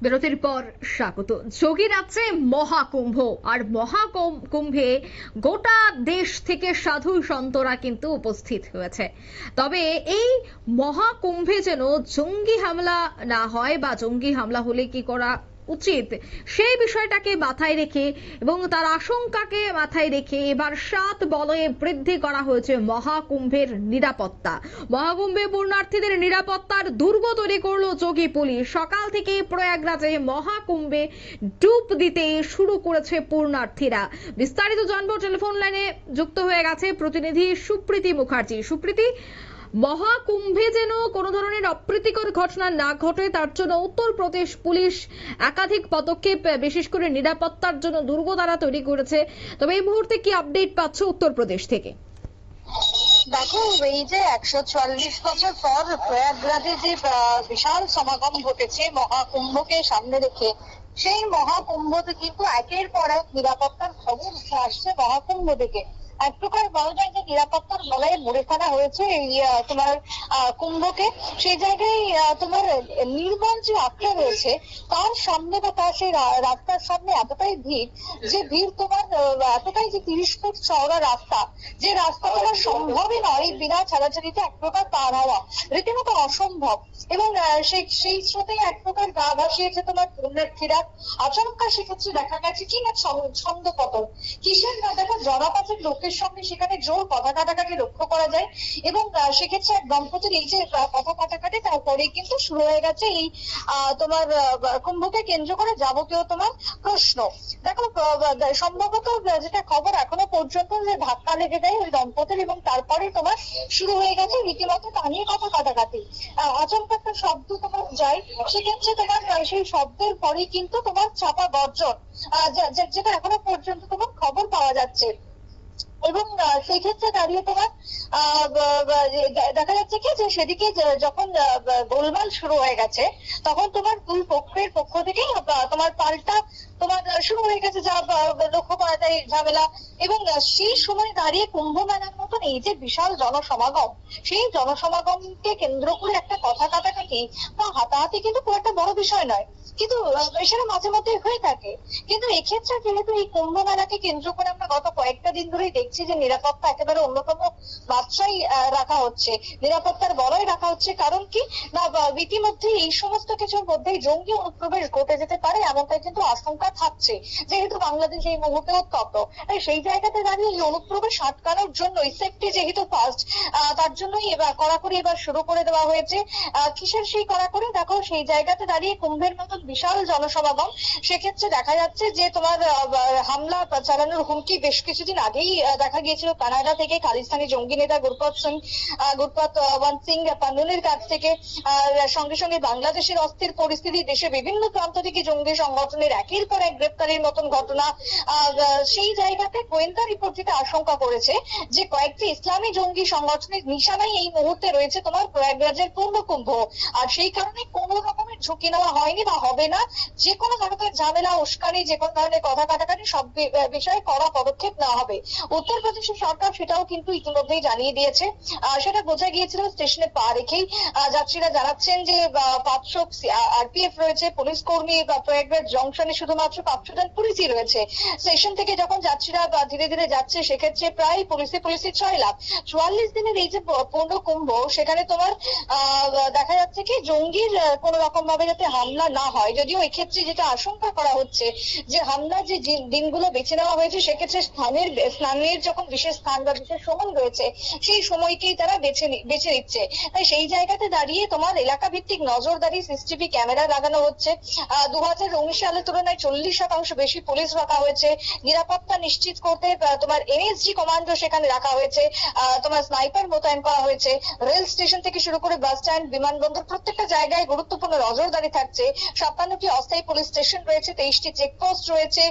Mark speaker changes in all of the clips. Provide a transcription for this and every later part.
Speaker 1: বিরতির পর স্বাগত। যোগী রাজ্যে মহাকুম্ভ, আর মহাকুম্ভে গোটা দেশ থেকে সাধু সন্তরা কিন্তু উপস্থিত হয়েছে। তবে এই মহাকুম্ভে যেন জঙ্গি হামলা না হয়, বা জঙ্গি হামলা হলে কি করা উচিত সেই বিষয়টাকে মাথায় রেখে এবং তার আশঙ্কাকে মাথায় রেখে এবার 7 বলয়ে বৃদ্ধি করা হয়েছে মহাকুম্ভের নিরাপত্তা। মহাকুম্ভে পূর্ণার্থীদের নিরাপত্তার দুর্গ তৈরি করলো যোগী পুলিশ। সকাল থেকে প্রয়াগরাজে মহাকুম্ভে ডুব দিতে শুরু করেছে পূর্ণার্থীরা। বিস্তারিত জানবো, টেলিফোন লাইনে যুক্ত হয়ে গেছে প্রতিনিধি সুপ্রীতি মুখার্জি। সুপ্রীতি, মহাকুম্ভে যেন কোনো ধরনের অপ্রীতিকর ঘটনা না ঘটে তার জন্য উত্তরপ্রদেশ পুলিশ একাধিক পদক্ষেপ, বিশেষ করে নিরাপত্তার জন্য দুর্গ তারা তৈরি করেছে। তবে এই মুহূর্তে কি আপডেট পাচ্ছ উত্তরপ্রদেশ থেকে?
Speaker 2: দেখো, এই যে 144 বছর পর প্রয়াগরাজে যে বিশাল সমাগম ঘটেছে মহাকুম্ভকে সামনে রেখে, সেই মহাকুম্ভতে কিন্তু একের পর এক নিরাপত্তার খবর উঠে আসছে। মহাকুম্ভ থেকে এক প্রকার বলা যায় যে নিরাপত্তার বলয়ে মুড়ে ফেলা হয়েছে এই তোমার কুম্ভকে। সেই জায়গায় তোমার নির্মল যে আখড়া রয়েছে তার সামনে বা তার সেই রাস্তার সামনে এতটাই ভিড়, যে ভিড় তোমার এতটাই যে 30 ফুট চওড়া রাস্তা, যে রাস্তা তোমার সম্ভবই নয় বিনা ছাড়াছাড়িতে এক প্রকার পার হওয়া, রীতিমতো অসম্ভব। এবং সেই স্রোতে এক প্রকার গা ভাসিয়েছে তোমার পুণ্যার্থীরা। আচমকা সেক্ষেত্রে দেখা গেছে কি না ছন্দপতন কিসের না, দেখো জনপথের লোকের সঙ্গে সেখানে জোর কথা কাটাকাটি লক্ষ্য করা যায়। এবং সেক্ষেত্রে এক দম্পতির এই যে কথা কাটাকাটি, তারপরে কিন্তু শুরু হয়ে গেছে এই তোমার কুম্ভকে কেন্দ্র করে যাবতীয় তোমার প্রশ্ন। দেখো, সম্ভবত যেটা খবর এখনো পর্যন্ত, যে ধাক্কা লেগে যায় ওই দম্পতির, এবং তারপরে তোমার শুরু হয়ে গেছে রীতিমতো তা নিয়ে কথা কাটাকাটি। আচমকা একটা শব্দ তোমার যায়, সেক্ষেত্রে তোমার সেই শব্দের পরে কিন্তু তোমার চাপা গর্জন, যেটা এখনো পর্যন্ত তোমার খবর পাওয়া যাচ্ছে। এবং সেই ক্ষেত্রে দাঁড়িয়ে তোমার দেখা যাচ্ছে কি, যে সেদিকে যখন গোলমাল শুরু হয়ে গেছে, তখন তোমার দুই পক্ষের পক্ষ থেকেই তোমার পাল্টা তোমার শুরু হয়ে গেছে, যা লক্ষ্য করা যায় ঝামেলা। এবং সেই সময় দাঁড়িয়ে কুম্ভ মেলার মতন এই যে বিশাল জনসমাগম, সেই জনসমাগমকে কেন্দ্র করে একটা কথা কাটাকাটি বা হাতাহাতি কিন্তু খুব একটা বড় বিষয় নয়, কিন্তু সেটা মাঝে মধ্যে হয়ে থাকে। কিন্তু এক্ষেত্রে যেহেতু এই কুম্ভ মেলাকে কেন্দ্র করে আমরা গত কয়েকটা দিন ধরেই দেখছি যে নিরাপত্তা একেবারে অন্যতম মাত্রায় রাখা হচ্ছে, নিরাপত্তার বলয় রাখা হচ্ছে। কারণ কি না, ইতিমধ্যে এই সমস্ত কিছুর মধ্যেই জঙ্গি অনুপ্রবেশ ঘটে যেতে পারে এমনটাই কিন্তু আশঙ্কা থাকছে, যেহেতু বাংলাদেশ এই মুহূর্তে উত্তপ্ত। সেই জায়গাতে দাঁড়িয়ে এই অনুপ্রবেশ আটকানোর জন্য সেফটি যেহেতু ফার্স্ট, তার জন্যই এবার কড়াকড়ি এবার শুরু করে দেওয়া হয়েছে। কিসের সেই কড়াকড়ি? দেখো, সেই জায়গাতে দাঁড়িয়ে কুম্ভের মতন বিশাল জনসমাগম, সেক্ষেত্রে দেখা যাচ্ছে যে তোমার হামলা চালানোর হুমকি বেশ কিছুদিন আগেই দেখা গিয়েছিল কানাডা থেকে খালিস্তানি জঙ্গি নেতা গুরপত সিং পান্নুনের কাছ থেকে। সঙ্গে সঙ্গে বাংলাদেশের অস্থির পরিস্থিতি, দেশে বিভিন্ন প্রান্ত থেকে জঙ্গি সংগঠনের একের পর এক গ্রেপ্তারির মতন ঘটনা। সেই জায়গাতে গোয়েন্দা রিপোর্ট যেটা আশঙ্কা করেছে যে কয়েকটি ইসলামী জঙ্গি সংগঠনের নিশানায় এই মুহূর্তে রয়েছে তোমার প্রয়াগরাজের পূর্ণকুম্ভ। আর সেই কারণে কোন রকমের ঝুঁকি নেওয়া হয়নি বা হবে না। যে কোনো ধরনের ঝামেলা, উস্কানি, যে কোনো ধরনের কথা কাটাকাটি সব বিষয়ে কড়া পদক্ষেপ নেওয়া হবে। উত্তরপ্রদেশের সরকার সেটাও কিন্তু ইতিমধ্যেই জানিয়ে দিয়েছে। সেটা বোঝা গিয়েছিল স্টেশনে পা রেখেই। যাত্রীরা জানাচ্ছেন যে 500 আরপিএফ রয়েছে, পুলিশ কর্মী বা প্রয়াগরাজ জংশনে শুধুমাত্র 500 জন পুলিশই রয়েছে। স্টেশন থেকে যখন যাত্রীরা ধীরে ধীরে যাচ্ছে, সেক্ষেত্রে প্রায় পুলিশে 6 লাখ। 44 দিনের এই যে পূর্ণ কুম্ভ, সেখানে তোমার দেখা যাচ্ছে কি জঙ্গির কোন রকম ভাবে যাতে হামলা না হয়। যদিও এক্ষেত্রে যেটা আশঙ্কা করা হচ্ছে যে হামলা যে দিনগুলো বেছে নেওয়া হয়েছে, সেক্ষেত্রে স্নানের যখন বিশেষ স্থান বা বিশেষ সময় রয়েছে, সেই সময়কেই তারা বেছে নিচ্ছে। তাই সেই জায়গাতে দাঁড়িয়ে তোমার এলাকা ভিত্তিক নজরদারি সিসিটিভি ক্যামেরা লাগানো হচ্ছে। 2019 সালের তুলনায় 40% বেশি পুলিশ রাখা হয়েছে। নিরাপত্তা নিশ্চিত করতে তোমার এনএসজি কমান্ডো সেখানে রাখা হয়েছে, তোমার স্নাইপার মোতায়েন করা হয়েছে। রেল স্টেশন থেকে শুরু করে বাস স্ট্যান্ড, বিমানবন্দর, প্রত্যেকটা জায়গায় গুরুত্বপূর্ণ নজরদারি থাকছে। 57টি অস্থায়ী পুলিশ স্টেশন রয়েছে, 23টি চেকপোস্ট রয়েছে।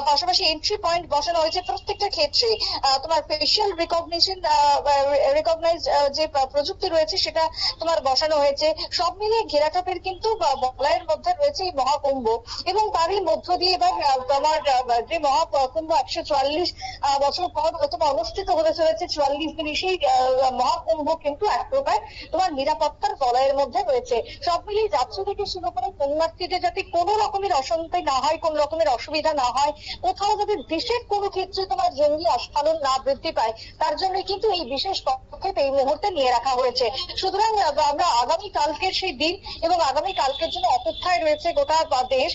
Speaker 2: পাশাপাশি এন্ট্রি পয়েন্ট বসানো হয়েছে প্রত্যেকটা ক্ষেত্রে। তোমার ফেশিয়াল রিকগনাইজ যে প্রযুক্তি রয়েছে, সেটা তোমার বসানো হয়েছে। সব মিলিয়ে ঘেরাটোপের কিন্তু বলয়ের মধ্যে রয়েছে এই মহাকুম্ভ। এবং তারই মধ্য দিয়ে এবার তোমার যে মহাকুম্ভ 144 বছর পর তোমার অনুষ্ঠিত হতে চলেছে 44 দিন, সেই মহাকুম্ভ কিন্তু এক প্রকার তোমার নিরাপত্তার বলয়ের মধ্যে রয়েছে। সব মিলিয়ে যাত্রী থেকে শুরু করে পুণ্যার্থী দর্শনার্থীদের যাতে কোনো রকমের অশান্তি না হয়, কোনো রকমের অসুবিধা না হয়, কোথাও যাতে দেশের কোনো ক্ষেত্রে তোমার জঙ্গি আস্ফালন না বৃদ্ধি পায়, তার জন্য কিন্তু এই বিশেষ পদক্ষেপ এই মুহূর্তে নিয়ে রাখা হয়েছে। সুতরাং আমরা আগামী কালকের সেই দিন এবং আগামী কালকের জন্য অপেক্ষায় রয়েছে গোটা দেশ।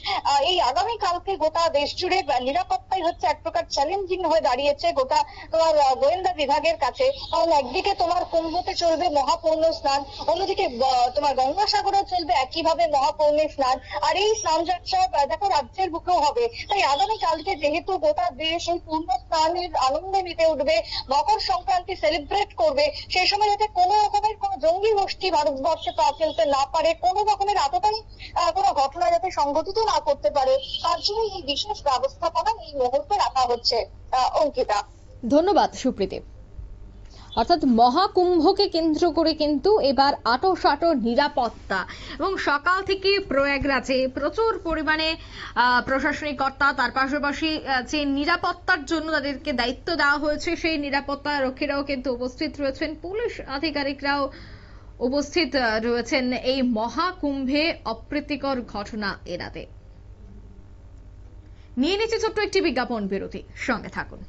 Speaker 2: এই আগামী কালকে গোটা দেশ জুড়ে নিরাপত্তাই হচ্ছে এক প্রকার চ্যালেঞ্জিং হয়ে দাঁড়িয়েছে গোটা তোমার গোয়েন্দা বিভাগের কাছে। কারণ একদিকে তোমার কুম্ভতে চলবে মহাপূর্ণ স্নান, অন্যদিকে তোমার গঙ্গাসাগরে চলবে একইভাবে মহাপূর্ণ স্নান। আর এই স্নানযাত্রা দেখো রাজ্যের বুকেও হবে। তাই আগামী কালকে যেহেতু গোটা দেশ এই পূর্ণ স্নানের আনন্দে মেতে উঠবে, মকর সংক্রান্তি সেলিব্রেট করবে, সেই সময় যাতে কোনো রকমের কোনো জঙ্গি গোষ্ঠী ভারতবর্ষে পা ফেলতে না পারে, কোনো রকমের এতটাই কোনো ঘটনা যাতে সংঘটিত না করতে পারে, তার জন্য এই বিশেষ ব্যবস্থাপনা এই মুহূর্তে রাখা হচ্ছে। অঙ্কিতা,
Speaker 1: ধন্যবাদ সুপ্রীতি। অর্থাৎ মহাকুম্ভকে কেন্দ্র করে কিন্তু এবার আঁটোসাঁটো নিরাপত্তা এবং সকাল থেকে প্রয়াগরাজে প্রচুর পরিমাণে প্রশাসনিক কর্তা, তার পাশাপাশি যে নিরাপত্তার জন্য তাদেরকে দায়িত্ব দেওয়া হয়েছে সেই নিরাপত্তা রক্ষীরাও কিন্তু উপস্থিত রয়েছেন, পুলিশ আধিকারিকরাও উপস্থিত রয়েছেন এই মহাকুম্ভে অপ্রীতিকর ঘটনা এড়াতে। নিয়ে নিচ্ছে ছোট্ট একটি বিজ্ঞাপন বিরতি, সঙ্গে থাকুন।